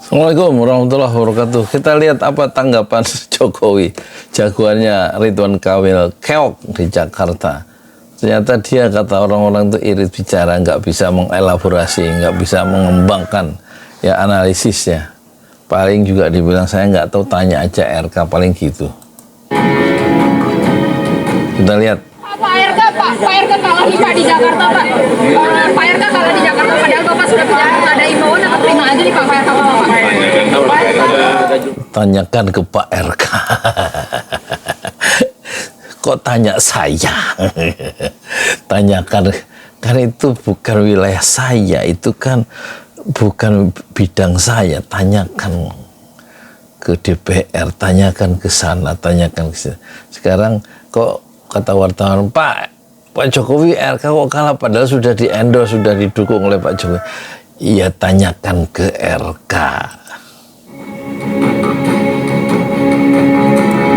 Assalamualaikum warahmatullahi wabarakatuh. Kita lihat apa tanggapan Jokowi, jagoannya Ridwan Kamil keok di Jakarta. Ternyata dia, kata orang-orang itu irit bicara, nggak bisa mengelaborasi, nggak bisa mengembangkan ya analisisnya. Paling juga dibilang saya nggak tahu, tanya aja RK, paling gitu. Kita lihat. Pak RK kalah nih Pak di Jakarta Pak. Pak RK kalah di Jakarta, padahal Bapak sudah punya ada imbauan atau terima aja nih Pak RK Bapak. Tanyakan ke Pak RK. Kok tanya saya? Tanyakan, kan itu bukan wilayah saya, itu kan bukan bidang saya. Tanyakan ke DPR, tanyakan ke sana, tanyakan ke sini. Sekarang kok kata wartawan, Pak Jokowi RK kok kalah, padahal sudah di-endorse, sudah didukung oleh Pak Jokowi. Iya, tanyakan ke RK.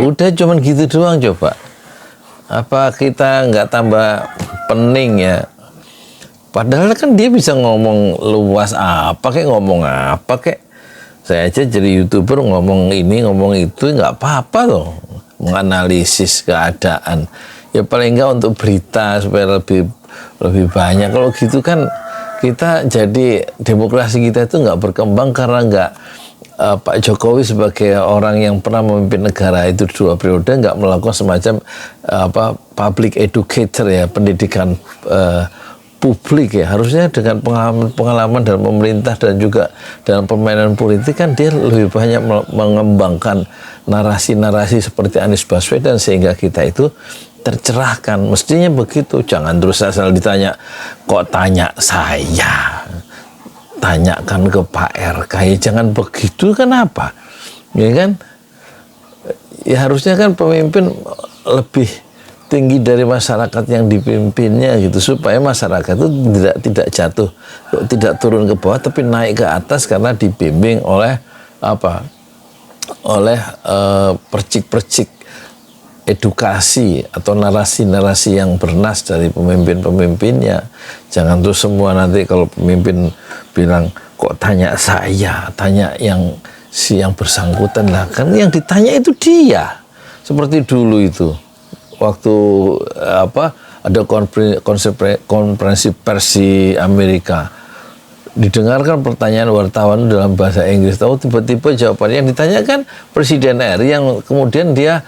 Udah cuman gitu doang coba. Apa kita nggak tambah pening ya? Padahal kan dia bisa ngomong luas apa kek, ngomong apa kek. Saya aja jadi YouTuber ngomong ini, ngomong itu, nggak apa-apa loh. Menganalisis keadaan. Ya paling enggak untuk berita supaya lebih banyak. Kalau gitu kan kita jadi, demokrasi kita itu nggak berkembang karena nggak Pak Jokowi sebagai orang yang pernah memimpin negara itu 2 periode nggak melakukan semacam public educator ya, pendidikan publik ya. Harusnya dengan pengalaman dalam pemerintah dan juga dalam permainan politik kan dia lebih banyak mengembangkan narasi-narasi seperti Anies Baswedan sehingga kita itu tercerahkan. Mestinya begitu, jangan terus asal ditanya, kok tanya saya, tanyakan ke Pak RK, ya jangan begitu, kenapa? Ya kan? Ya harusnya kan pemimpin lebih tinggi dari masyarakat yang dipimpinnya gitu, supaya masyarakat itu tidak jatuh, tidak turun ke bawah tapi naik ke atas karena dibimbing oleh percik-percik edukasi atau narasi-narasi yang bernas dari pemimpin-pemimpinnya. Jangan terus semua nanti kalau pemimpin bilang kok tanya saya, tanya yang bersangkutan lah, kan yang ditanya itu dia. Seperti dulu itu waktu ada konferensi pers di Amerika, didengarkan pertanyaan wartawan dalam bahasa Inggris, tahu tiba-tiba jawabannya yang ditanyakan Presiden RI, yang kemudian dia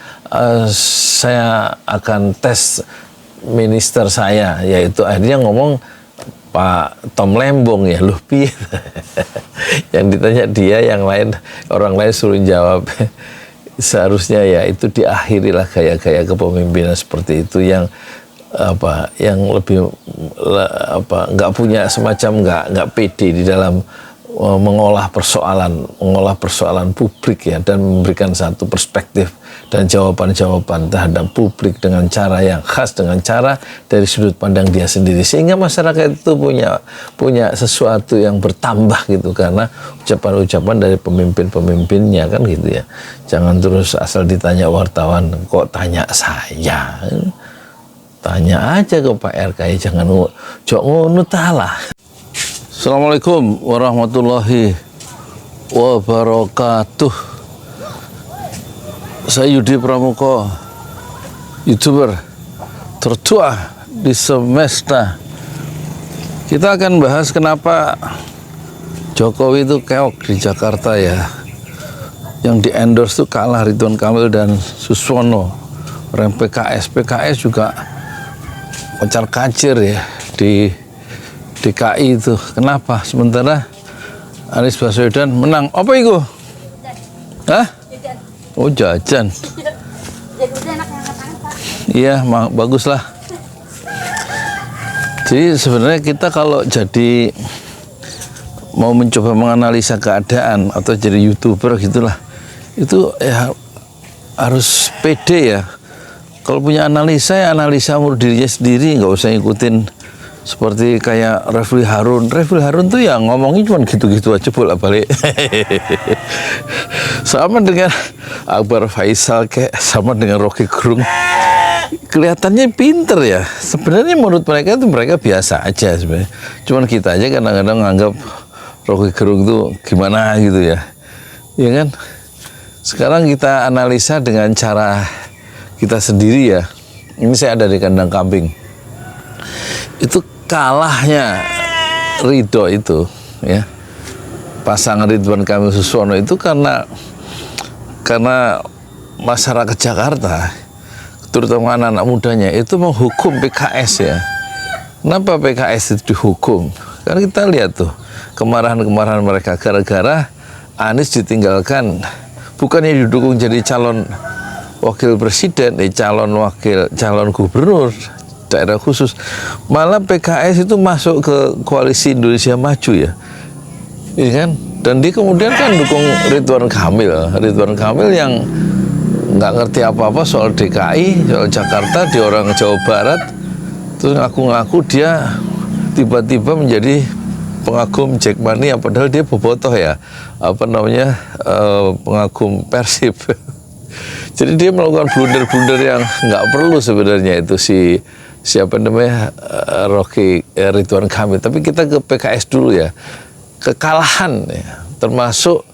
saya akan tes minister saya, yaitu akhirnya ngomong Pak Tom Lembong ya, loh piye. Yang ditanya dia, yang lain, orang lain suruh jawab. Seharusnya ya itu diakhirilah gaya-gaya kepemimpinan seperti itu yang lebih nggak punya semacam nggak pede di dalam mengolah persoalan publik ya, dan memberikan satu perspektif dan jawaban-jawaban terhadap publik dengan cara yang khas, dengan cara dari sudut pandang dia sendiri, sehingga masyarakat itu punya sesuatu yang bertambah gitu karena ucapan-ucapan dari pemimpin-pemimpinnya kan gitu ya. Jangan terus asal ditanya wartawan, kok tanya saya. Tanya aja ke Pak RK, jangan ngono talah. Assalamualaikum warahmatullahi wabarakatuh. Saya Yudi Pramuko, YouTuber tertua di semesta. Kita akan bahas kenapa Jokowi itu keok di Jakarta ya. Yang di-endorse itu kalah Ridwan Kamil dan Suswono. Orang PKS juga kocar kacir ya di DKI itu. Kenapa? Sementara Anies Baswedan menang. Apa itu? Hah? Oh, jajan. Iya, bagus lah. Jadi sebenarnya kita kalau jadi mau mencoba menganalisa keadaan atau jadi YouTuber gitulah, itu ya harus pede ya. Kalau punya analisa, ya analisa menurut dirinya sendiri, nggak usah ngikutin seperti kayak Refli Harun. Refli Harun tuh ya ngomongnya cuma gitu-gitu aja bolak-balik. Sama dengan Akbar Faisal, kayak sama dengan Rocky Gerung. Kelihatannya pinter ya. Sebenarnya menurut mereka itu mereka biasa aja sebenarnya. Cuman kita aja kadang-kadang nganggap Rocky Gerung itu gimana gitu ya. Ya kan? Sekarang kita analisa dengan cara kita sendiri ya. Ini saya ada di kandang kambing. Itu kalahnya Ridho itu ya. Pasangan Ridwan Kamil Suswono itu karena masyarakat Jakarta, terutama anak-anak mudanya itu menghukum PKS ya. Kenapa PKS itu dihukum? Karena kita lihat tuh kemarahan-kemarahan mereka gara-gara Anies ditinggalkan, bukannya didukung jadi calon wakil presiden, calon gubernur daerah khusus, malah PKS itu masuk ke koalisi Indonesia Maju ya, iya kan? Dan dia kemudian kan dukung Ridwan Kamil yang nggak ngerti apa-apa soal DKI, soal Jakarta, dia orang Jawa Barat, terus ngaku-ngaku dia tiba-tiba menjadi pengagum Jackmania, padahal dia bobotoh ya, pengagum Persib. Jadi dia melakukan blunder-blunder yang nggak perlu sebenarnya itu Ridwan Kamil. Tapi kita ke PKS dulu ya, kekalahan ya, termasuk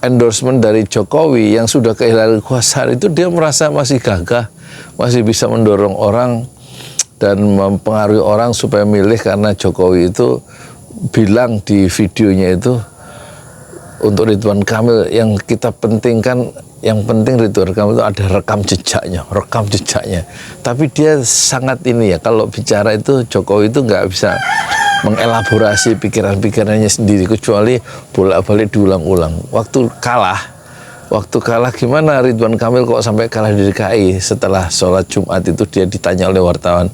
endorsement dari Jokowi yang sudah kehilangan kekuasaan itu dia merasa masih gagah, masih bisa mendorong orang dan mempengaruhi orang supaya milih karena Jokowi itu bilang di videonya itu untuk Ridwan Kamil yang kita pentingkan, yang penting Ridwan Kamil itu ada rekam jejaknya. Tapi dia sangat ini ya, kalau bicara itu Jokowi itu nggak bisa mengelaborasi pikiran-pikirannya sendiri kecuali bolak-balik diulang-ulang. Waktu kalah gimana Ridwan Kamil kok sampai kalah di DKI? Setelah sholat Jumat itu dia ditanya oleh wartawan,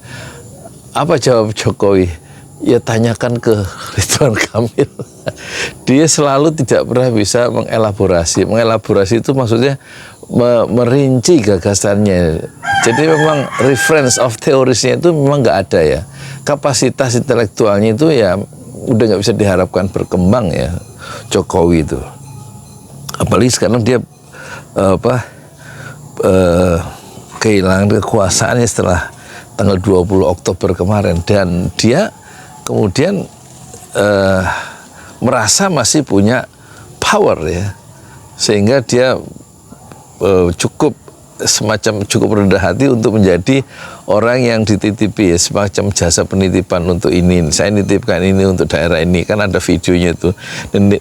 apa jawab Jokowi? Ya tanyakan ke Ridwan Kamil. Dia selalu tidak pernah bisa mengelaborasi. Mengelaborasi itu maksudnya merinci gagasannya. Jadi memang reference of theorisnya itu memang nggak ada ya. Kapasitas intelektualnya itu ya udah nggak bisa diharapkan berkembang ya Jokowi itu. Apalagi sekarang dia kehilangan kekuasaannya setelah tanggal 20 Oktober kemarin, dan dia kemudian merasa masih punya power ya, sehingga dia cukup rendah hati untuk menjadi orang yang dititipi ya, semacam jasa penitipan untuk ini. Saya nitipkan ini untuk daerah ini, kan ada videonya itu,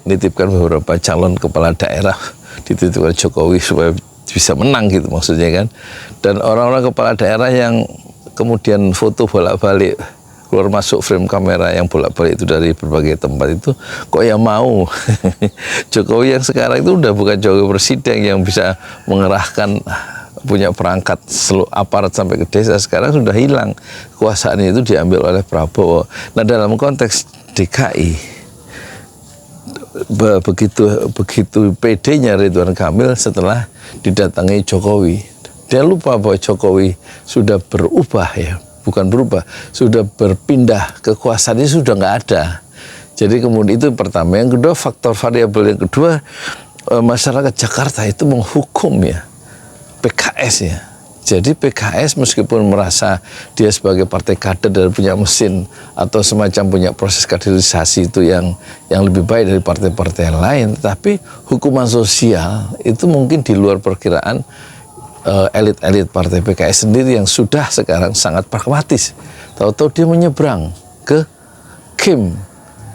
nitipkan beberapa calon kepala daerah dititipkan Jokowi supaya bisa menang gitu maksudnya kan. Dan orang-orang kepala daerah yang kemudian foto bolak-balik keluar masuk frame kamera yang bolak-balik itu dari berbagai tempat itu kok ya mau. Jokowi yang sekarang itu udah bukan Jokowi presiden yang bisa mengerahkan punya perangkat seluruh aparat sampai ke desa. Sekarang sudah hilang, kekuasaannya itu diambil oleh Prabowo. Nah dalam konteks DKI begitu PD-nya Ridwan Kamil setelah didatangi Jokowi, dia lupa bahwa Jokowi sudah berubah ya. Bukan berubah, sudah berpindah, kekuasaannya sudah nggak ada. Jadi kemudian itu pertama. Yang kedua, faktor variabel yang kedua, masyarakat Jakarta itu menghukum ya PKS ya. Jadi PKS meskipun merasa dia sebagai partai kader dan punya mesin atau semacam punya proses kaderisasi itu yang lebih baik dari partai-partai lain, tetapi hukuman sosial itu mungkin di luar perkiraan elit-elit partai PKS sendiri yang sudah sekarang sangat pragmatis. Tahu-tahu dia menyeberang ke Kim.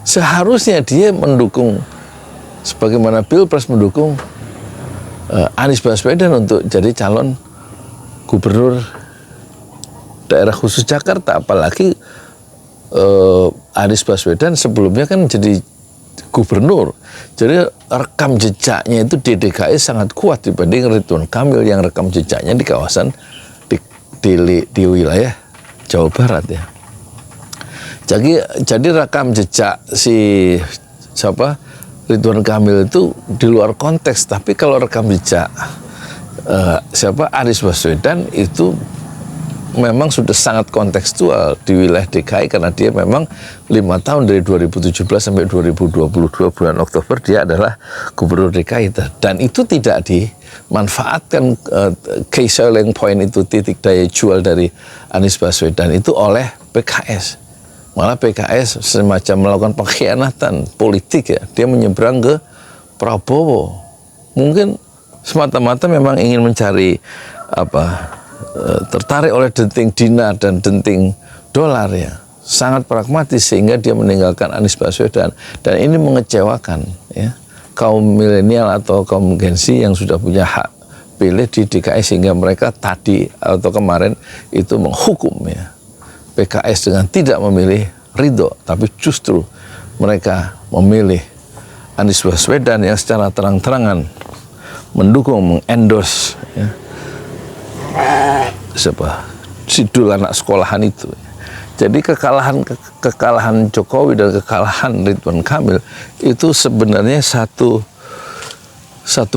Seharusnya dia mendukung, sebagaimana Pilpres mendukung Anies Baswedan untuk jadi calon gubernur daerah khusus Jakarta. Apalagi Anies Baswedan sebelumnya kan jadi gubernur. Jadi rekam jejaknya itu di DKI sangat kuat dibanding Ridwan Kamil yang rekam jejaknya di kawasan di wilayah Jawa Barat ya. Jadi rekam jejak Ridwan Kamil itu di luar konteks, tapi kalau rekam jejak Anies Baswedan itu memang sudah sangat kontekstual di wilayah DKI karena dia memang 5 tahun dari 2017 sampai 2022 bulan Oktober dia adalah gubernur DKI, dan itu tidak dimanfaatkan key selling point itu, titik daya jual dari Anies Baswedan itu oleh PKS. Malah PKS semacam melakukan pengkhianatan politik ya. Dia menyeberang ke Prabowo. Mungkin semata-mata memang ingin mencari tertarik oleh denting dinar dan denting dolar ya. Sangat pragmatis sehingga dia meninggalkan Anies Baswedan, dan ini mengecewakan ya kaum milenial atau kaum Gen Z yang sudah punya hak pilih di DKI, sehingga mereka tadi atau kemarin itu menghukum ya PKS dengan tidak memilih Ridho, tapi justru mereka memilih Anies Baswedan yang secara terang-terangan mendukung, mengendorse ya, sidul anak sekolahan itu. Jadi kekalahan Jokowi dan kekalahan Ridwan Kamil itu sebenarnya satu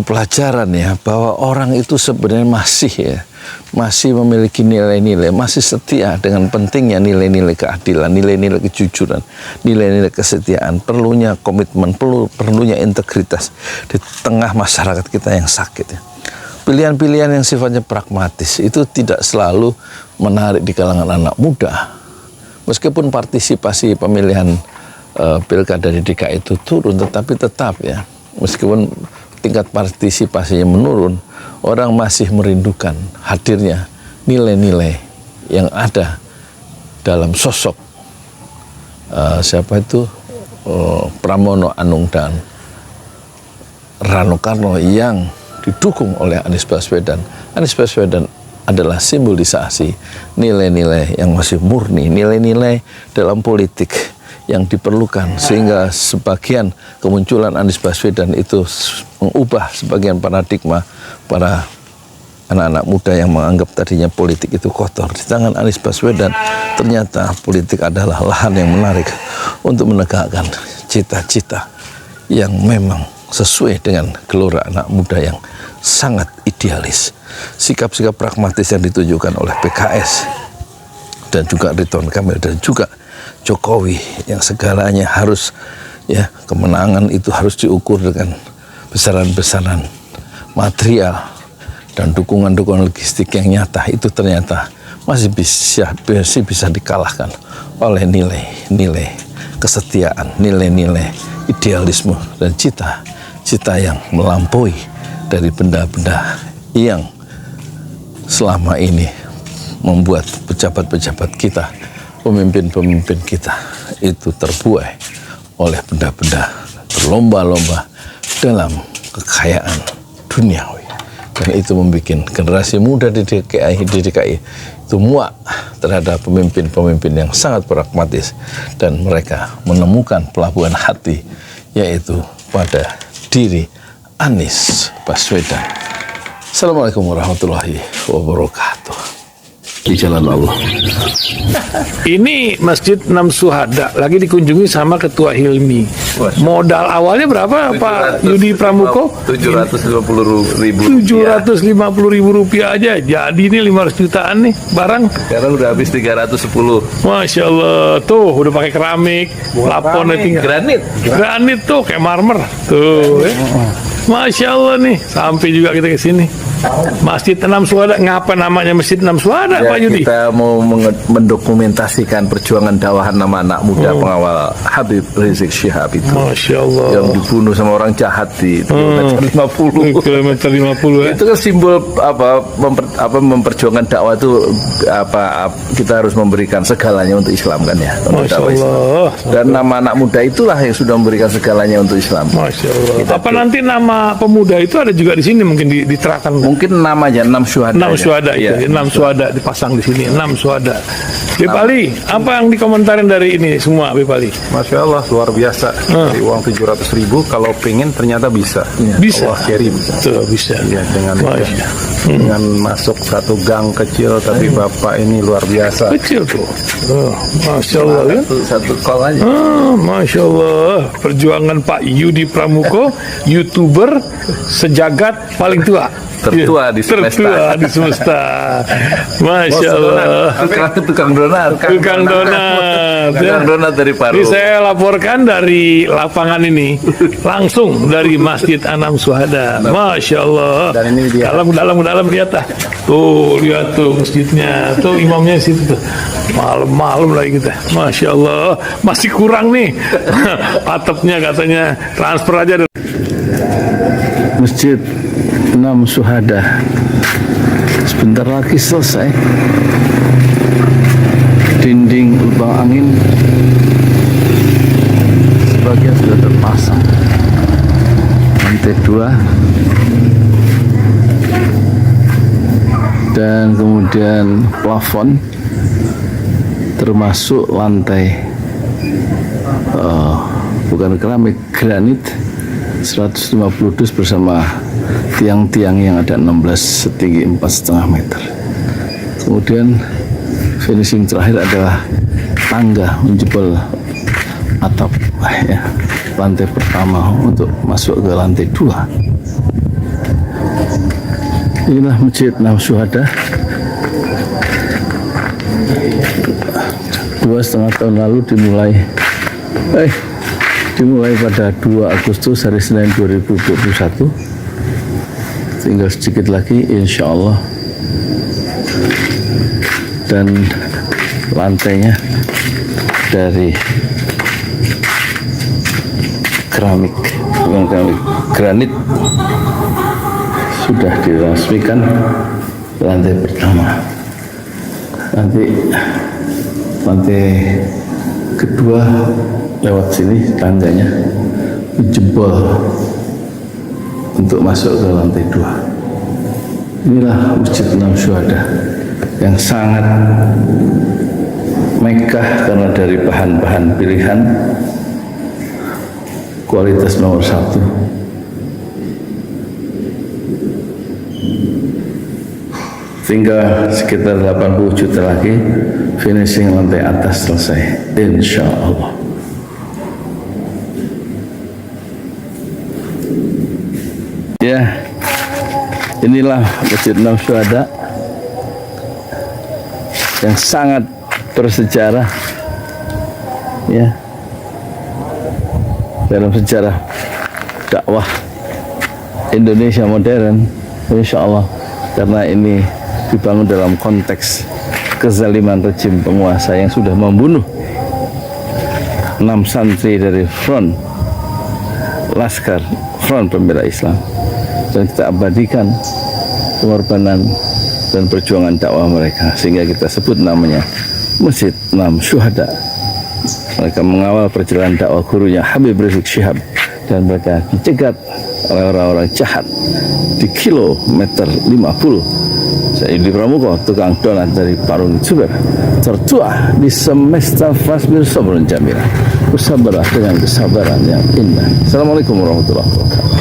pelajaran ya, bahwa orang itu sebenarnya masih memiliki nilai-nilai, masih setia dengan pentingnya nilai-nilai keadilan, nilai-nilai kejujuran, nilai-nilai kesetiaan, perlunya komitmen, perlunya integritas di tengah masyarakat kita yang sakit ya. Pilihan-pilihan yang sifatnya pragmatis itu tidak selalu menarik di kalangan anak muda. Meskipun partisipasi pemilihan pilkada di DKI itu turun, tetapi tetap ya, meskipun tingkat partisipasinya menurun, orang masih merindukan hadirnya nilai-nilai yang ada dalam sosok Pramono Anung dan Rano Karno yang didukung oleh Anies Baswedan. Anies Baswedan adalah simbolisasi nilai-nilai yang masih murni, nilai-nilai dalam politik yang diperlukan, sehingga sebagian kemunculan Anies Baswedan itu mengubah sebagian paradigma para anak-anak muda yang menganggap tadinya politik itu kotor. Di tangan Anies Baswedan ternyata politik adalah lahan yang menarik untuk menegakkan cita-cita yang memang sesuai dengan gelora anak muda yang sangat idealis. Sikap-sikap pragmatis yang ditunjukkan oleh PKS dan juga Ridwan Kamil dan juga Jokowi yang segalanya harus ya, kemenangan itu harus diukur dengan besaran-besaran material dan dukungan-dukungan logistik yang nyata, itu ternyata masih bisa dikalahkan oleh nilai-nilai kesetiaan, nilai-nilai idealisme dan cita-cita yang melampaui dari benda-benda yang selama ini membuat pejabat-pejabat kita, pemimpin-pemimpin kita itu terbuai oleh benda-benda, berlomba-lomba dalam kekayaan duniawi. Dan itu membuat generasi muda di DKI itu muak terhadap pemimpin-pemimpin yang sangat pragmatis, dan mereka menemukan pelabuhan hati, yaitu pada diri Anies Baswedan. Assalamualaikum warahmatullahi wabarakatuh. Di jalan Allah. Ini Masjid Enam Syuhada lagi dikunjungi sama Ketua Hilmi. Modal awalnya berapa Pak Yudi Pramuko? 750.000. 750.000 rupiah aja. Jadi ini 500 jutaan nih barang. Sekarang udah habis 310. Masya Allah, tuh udah pakai keramik, plafon tinggal. Granit tuh kayak marmer. Tuh, Masya Allah nih, sampai juga kita ke sini. Masjid Enam Syuhada, ngapa namanya Masjid Enam Syuhada, Pak Yudi? Kita mau mendokumentasikan perjuangan dakwahan nama anak muda pengawal Habib Rizik Syihab itu. Masya Allah. Yang dibunuh sama orang jahat di kilometer 50. Kilometer 50 ya. Itu kan simbol memperjuangkan dakwah itu kita harus memberikan segalanya untuk Islam kan ya. Masya Allah. Dan nama anak muda itulah yang sudah memberikan segalanya untuk Islam. Masya Allah. Apa nanti nama pemuda itu ada juga di sini mungkin diterapkan? Mungkin namanya 6 Syuhada. 6 Syuhada itu, ya. 6 Syuhada dipasang di sini, 6 Syuhada. Bipali, apa yang dikomentarin dari ini semua, Bipali? Masya Allah, luar biasa. Dari uang 700.000, kalau pengen ternyata bisa. Bisa. Allah kirim. Tuh, bisa. Ya, dengan masuk satu gang kecil, tapi Bapak ini luar biasa. Kecil tuh. Masya Allah ya. Satu call aja. Masya Allah. Perjuangan Pak Yudi Pramuko, YouTuber sejagat paling tua. tertua di semesta. Tertua di semesta. Masya Allah. Tukang donat. Tukang donat. Tukang donat dari Paru. Ini saya laporkan dari lapangan ini, langsung dari Masjid Anam Syuhada. Masya Allah. Dan ini dia. Dalam lihat ah. Tuh lihat tuh masjidnya, tuh imamnya di situ tuh. Malam-malam lagi kita. Masya Allah, masih kurang nih. Atapnya katanya transfer aja. Masjid Anam Syuhada sebentar lagi selesai. Dinding lubang angin sebagian sudah terpasang, lantai 2, dan kemudian plafon termasuk lantai bukan keramik, granit 150 dus bersama tiang-tiang yang ada 16 setinggi 4,5 meter. Kemudian finishing terakhir adalah tangga menjebol atap ya, lantai pertama untuk masuk ke lantai 2. Inilah Masjid Anam Syuhada. 2,5 tahun lalu dimulai pada 2 Agustus hari Senin 2021. Tinggal sedikit lagi insya Allah, dan lantainya dari keramik, bukan keramik, granit, sudah diresmikan lantai pertama. Nanti lantai kedua lewat sini tangganya jebol untuk masuk ke lantai 2. Inilah Masjid Anam Syuhada yang sangat megah karena dari bahan-bahan pilihan, kualitas nomor 1. Tinggal sekitar 80 juta lagi finishing lantai atas selesai, insya Allah. Ya, inilah Masjid Anam Syuhada yang sangat bersejarah ya dalam sejarah dakwah Indonesia modern, insya Allah, karena ini dibangun dalam konteks kezaliman rejim penguasa yang sudah membunuh 6 santri dari front Laskar Front Pembela Islam, dan kita abadikan pengorbanan dan perjuangan dakwah mereka sehingga kita sebut namanya Masjid Anam Syuhada. Mereka mengawal perjalanan dakwah gurunya Habib Rizik Syihab, dan mereka dicegat oleh orang-orang jahat di kilometer 50. Saya Yudi Pramuko, tukang donat dari Parung Juber, tertua di semesta fasbir sabrun jamila, bersabarlah dengan kesabaran yang indah. Assalamualaikum warahmatullahi wabarakatuh.